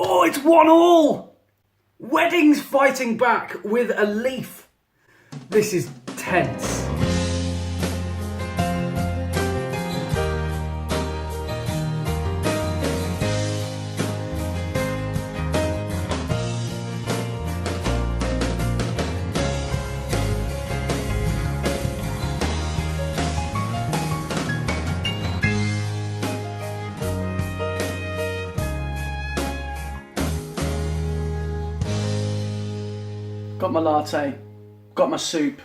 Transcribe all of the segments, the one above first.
Oh, it's 1-1! Weddings fighting back with a leaf. This is tense. Got my latte, got my soup.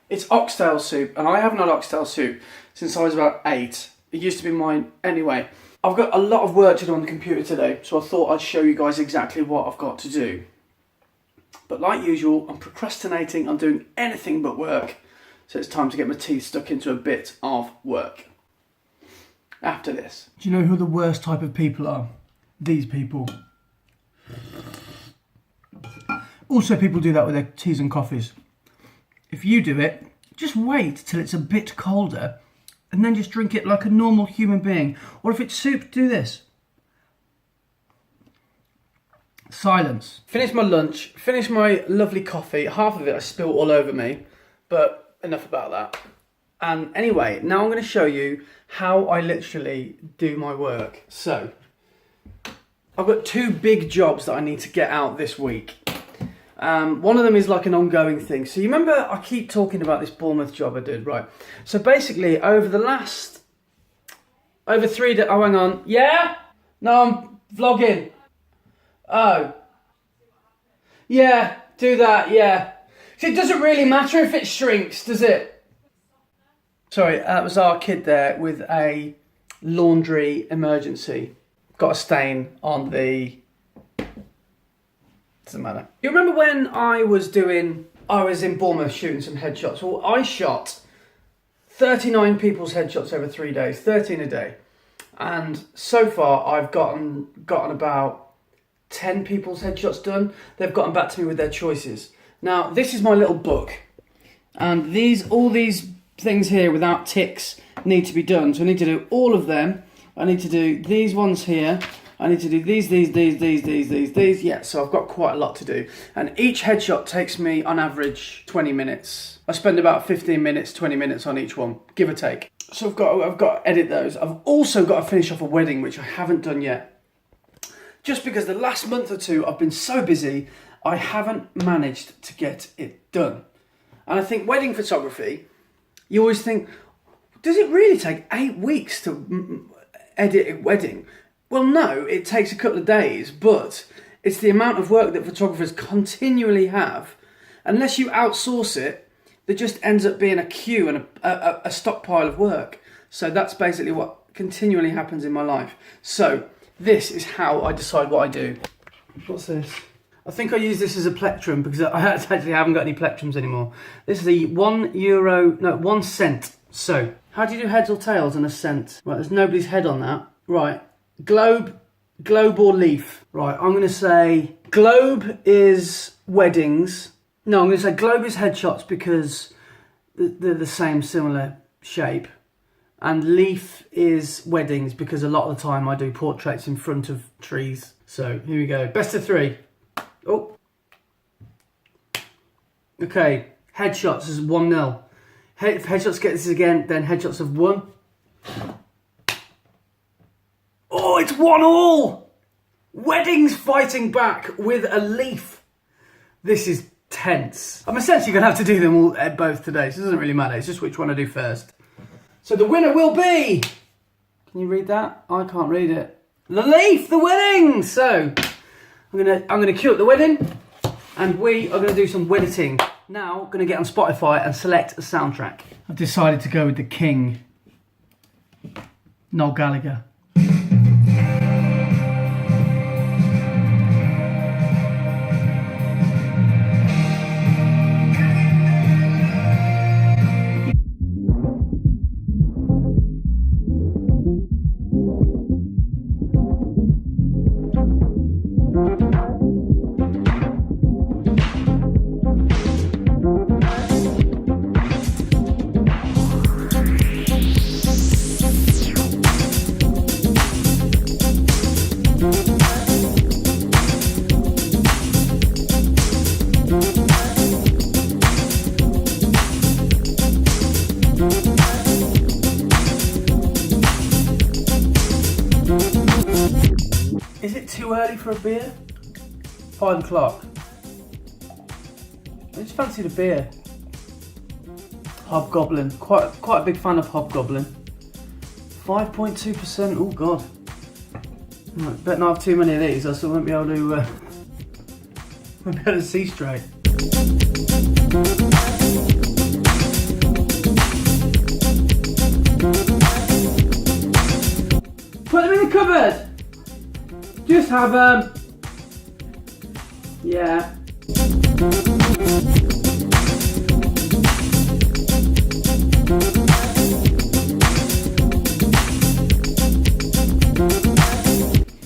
It's oxtail soup, and I haven't had oxtail soup since I was about 8. It used to be mine anyway. I've got a lot of work to do on the computer today, so I thought I'd show you guys exactly what I've got to do. But like usual, I'm procrastinating on doing anything but work, so it's time to get my teeth stuck into a bit of work. After this. Do you know who the worst type of people are? These people. Also, people do that with their teas and coffees. If you do it, just wait till it's a bit colder and then just drink it like a normal human being. Or if it's soup, do this. Silence. Finish my lunch, finish my lovely coffee. Half of it I spilled all over me, but enough about that. And anyway, now I'm going to show you how I literally do my work. So, I've got 2 big jobs that I need to get out this week. One of them is like an ongoing thing. So you remember I keep talking about this Bournemouth job I did, right? So basically over 3 days, oh hang on, yeah? No, I'm vlogging. Oh. Yeah, do that, yeah. So it doesn't really matter if it shrinks, does it? Sorry, that was our kid there with a laundry emergency. Got a stain on the... Doesn't matter. You remember when I was in Bournemouth shooting some headshots? Well, I shot 39 people's headshots over 3 days, 13 a day. And so far I've gotten about 10 people's headshots done. They've gotten back to me with their choices. Now, this is my little book. And all these things here without ticks need to be done. So I need to do all of them. I need to do these ones here. I need to do these. Yeah, so I've got quite a lot to do. And each headshot takes me, on average, 20 minutes. I spend about 15 minutes, 20 minutes on each one, give or take. So I've got to edit those. I've also got to finish off a wedding, which I haven't done yet. Just because the last month or 2, I've been so busy, I haven't managed to get it done. And I think wedding photography, you always think, does it really take 8 weeks to edit a wedding? Well, no, it takes a couple of days, but it's the amount of work that photographers continually have. Unless you outsource it, there just ends up being a queue and a stockpile of work. So that's basically what continually happens in my life. So this is how I decide what I do. What's this? I think I use this as a plectrum because I actually haven't got any plectrums anymore. This is a €1 cent. So, how do you do heads or tails and a cent? Right, there's nobody's head on that. Right. Globe or leaf? Right, I'm going to say globe is weddings. No, I'm going to say globe is headshots because they're the same similar shape. And leaf is weddings because a lot of the time I do portraits in front of trees. So, here we go. Best of 3. Oh. Okay, headshots is 1-0. If headshots get this again, then headshots have won. Oh, it's 1-1! Weddings fighting back with a leaf. This is tense. I'm essentially going to have to do them all both today, so it doesn't really matter. It's just which one I do first. So the winner will be... Can you read that? I can't read it. The leaf, the wedding! So, I'm gonna cue up the wedding, and we are going to do some wedditing. Now, I'm going to get on Spotify and select a soundtrack. I've decided to go with the king, Noel Gallagher. Is it too early for a beer? 5 o'clock. I just fancied a beer. Hobgoblin. Quite a big fan of Hobgoblin. 5.2%. Oh God. Right, better not have too many of these, else I won't be able to see straight. Put them in the cupboard. Just have them. Yeah.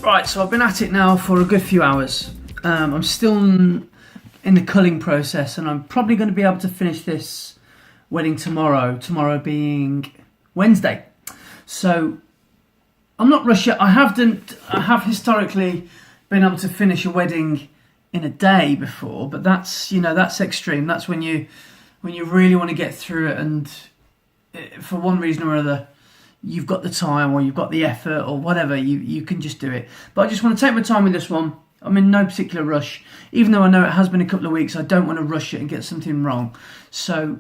Right, so I've been at it now for a good few hours. I'm still in the culling process, and I'm probably going to be able to finish this wedding tomorrow. Tomorrow being Wednesday. So I'm not rushing. I have historically been able to finish a wedding in a day before, but that's extreme. That's when you really want to get through it, and for one reason or other, you've got the time or you've got the effort or whatever, you can just do it. But I just want to take my time with this one. I'm in no particular rush. Even though I know it has been a couple of weeks, I don't want to rush it and get something wrong. So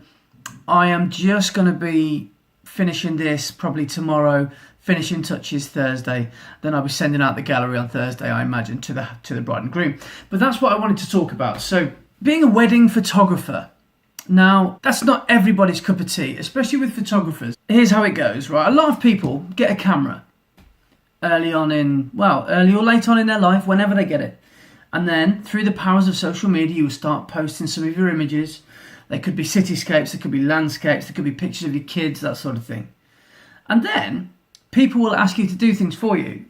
I am just going to be finishing this probably tomorrow, finishing touches Thursday. Then I'll be sending out the gallery on Thursday, I imagine, to the bride and groom. But that's what I wanted to talk about. So being a wedding photographer, now, that's not everybody's cup of tea, especially with photographers. Here's how it goes, right? A lot of people get a camera early or late on in their life, whenever they get it. And then, through the powers of social media, you will start posting some of your images. They could be cityscapes, they could be landscapes, they could be pictures of your kids, that sort of thing. And then, people will ask you to do things for you,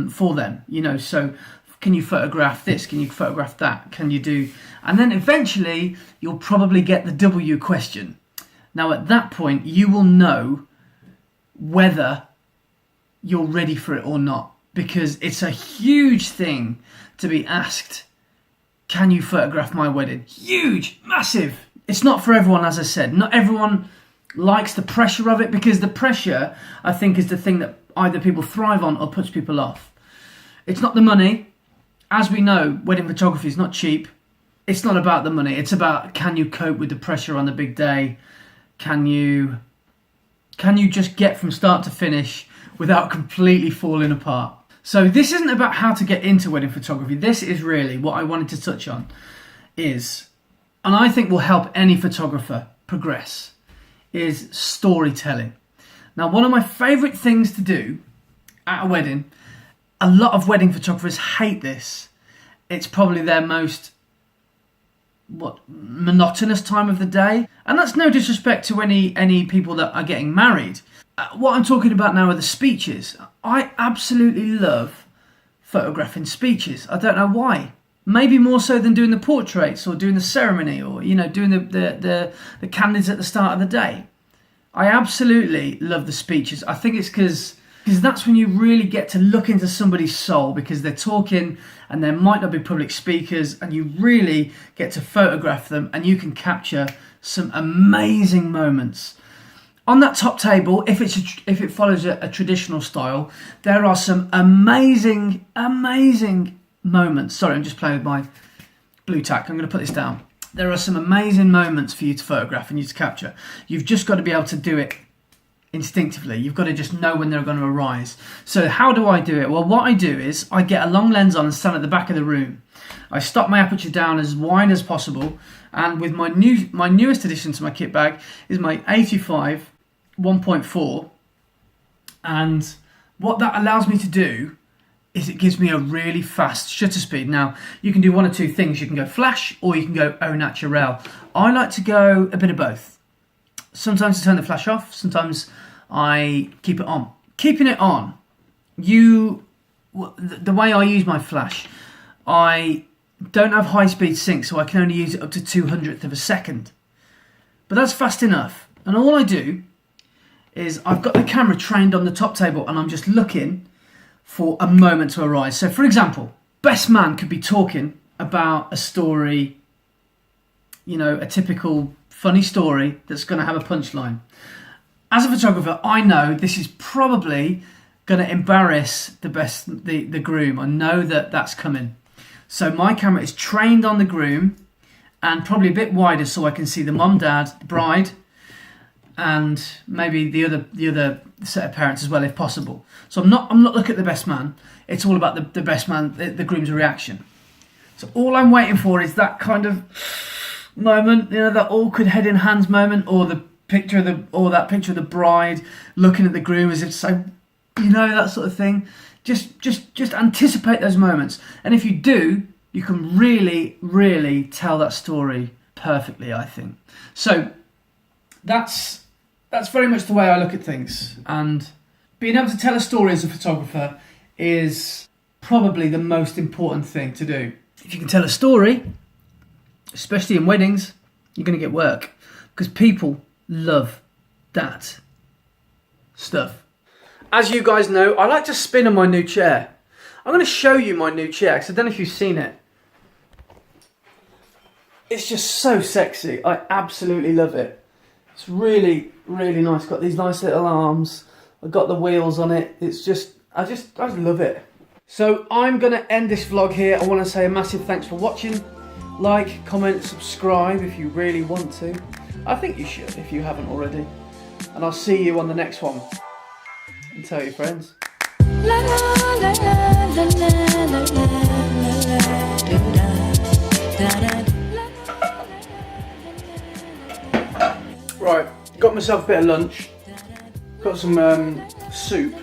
for them. So can you photograph this? Can you photograph that? Can you do... And then eventually, you'll probably get the W question. Now, at that point, you will know whether you're ready for it or not. Because it's a huge thing to be asked, can you photograph my wedding? Huge, massive. It's not for everyone, as I said. Not everyone likes the pressure of it, because the pressure, I think, is the thing that either people thrive on or puts people off. It's not the money. As we know, wedding photography is not cheap. It's not about the money. It's about, can you cope with the pressure on the big day? Can you just get from start to finish without completely falling apart? So this isn't about how to get into wedding photography. This is really what I wanted to touch on is, and I think will help any photographer progress, is storytelling. Now, one of my favourite things to do at a wedding, a lot of wedding photographers hate this. It's probably their most monotonous time of the day, and that's no disrespect to any people that are getting married. What I'm talking about now are the speeches. I absolutely love photographing speeches. I don't know why. Maybe more so than doing the portraits or doing the ceremony or doing the candidates at the start of the day. I absolutely love the speeches. I think it's because that's when you really get to look into somebody's soul, because they're talking and there might not be public speakers, and you really get to photograph them and you can capture some amazing moments. On that top table, if it follows a traditional style, there are some amazing moments. Sorry, I'm just playing with my blue tack. I'm going to put this down. There are some amazing moments for you to photograph and you to capture. You've just got to be able to do it instinctively. You've got to just know when they're going to arise. So how do I do it? Well, what I do is I get a long lens on and stand at the back of the room. I stop my aperture down as wide as possible, and with my newest addition to my kit bag is my 85 1.4, and what that allows me to do is it gives me a really fast shutter speed. Now, you can do one of two things. You can go flash or you can go au naturel. I like to go a bit of both. Sometimes I turn the flash off, sometimes I keep it on. Keeping it on, the way I use my flash, I don't have high speed sync, so I can only use it up to 200th of a second. But that's fast enough. And all I do is I've got the camera trained on the top table and I'm just looking for a moment to arise. So for example, best man could be talking about a story, a typical funny story that's going to have a punchline. As a photographer, I know this is probably going to embarrass the groom. I know that that's coming. So my camera is trained on the groom and probably a bit wider so I can see the mum, dad, the bride, and maybe the other set of parents as well if possible. So I'm not looking at the best man. It's all about the best man, the groom's reaction. So all I'm waiting for is that kind of moment, that awkward head in hands moment, or that picture of the bride looking at the groom as if to say, that sort of thing. Just anticipate those moments, and if you do, you can really, really tell that story perfectly, I think. So that's very much the way I look at things, and being able to tell a story as a photographer is probably the most important thing to do. If you can tell a story, especially in weddings, you're going to get work, because people love that stuff. As you guys know, I like to spin on my new chair. I'm going to show you my new chair, because I don't know if you've seen it. It's just so sexy. I absolutely love it. It's really, really nice. Got these nice little arms. I've got the wheels on it. It's just, I just love it. So I'm going to end this vlog here. I want to say a massive thanks for watching. Like, comment, subscribe if you really want to. I think you should if you haven't already. And I'll see you on the next one. And tell your friends. Right, got myself a bit of lunch. Got some soup.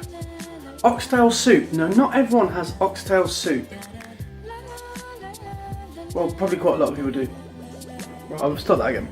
Oxtail soup. No, not everyone has oxtail soup. Well, probably quite a lot of people do. Right, I'll start that again.